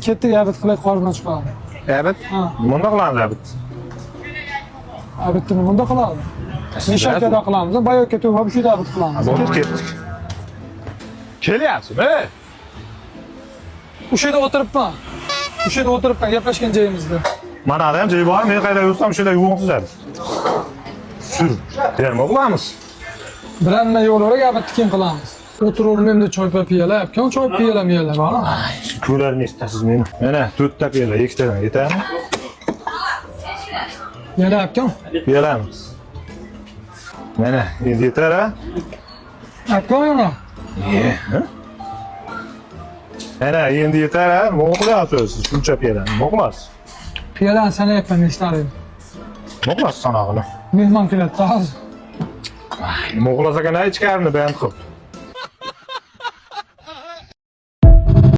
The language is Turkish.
Ketdik abid qilay qorbidan chiqadi. Evet. Ha. Bunda qilamiz evet. Abidni bunda qiladi. Nishakada qilamiz, bayo ketib ham shu abid qilamiz. Bo'lib ketdik. Kelyapsizmi? O'sha yerda o'tiribman. O'sha yerda o'tiribman gaplashgan joyimizda. Mana ham joy bor, men qayerda yursam shunday yuvib Sür. Terma qilamiz. Bilanma yo'l o'rab abidni kim qilamiz? O'tirolmayman choy piyala, kim choy piyala miyala bor. Ko'rarni istasiz meni. Mana 4 ta piyala, 2 tadan yetarmi? Yana kim? Piyalamiz. Mana endi yetar ha? Akam yana. Mana endi yetar ha? Nima qilyapsiz? Shuncha piyalani nima qilasiz? Piyalani sanayapman eshitarim. Nima qilasiz sanog'ini? Mehmon keladi hozir. Nima qilasan ekan ichkarini band qilib?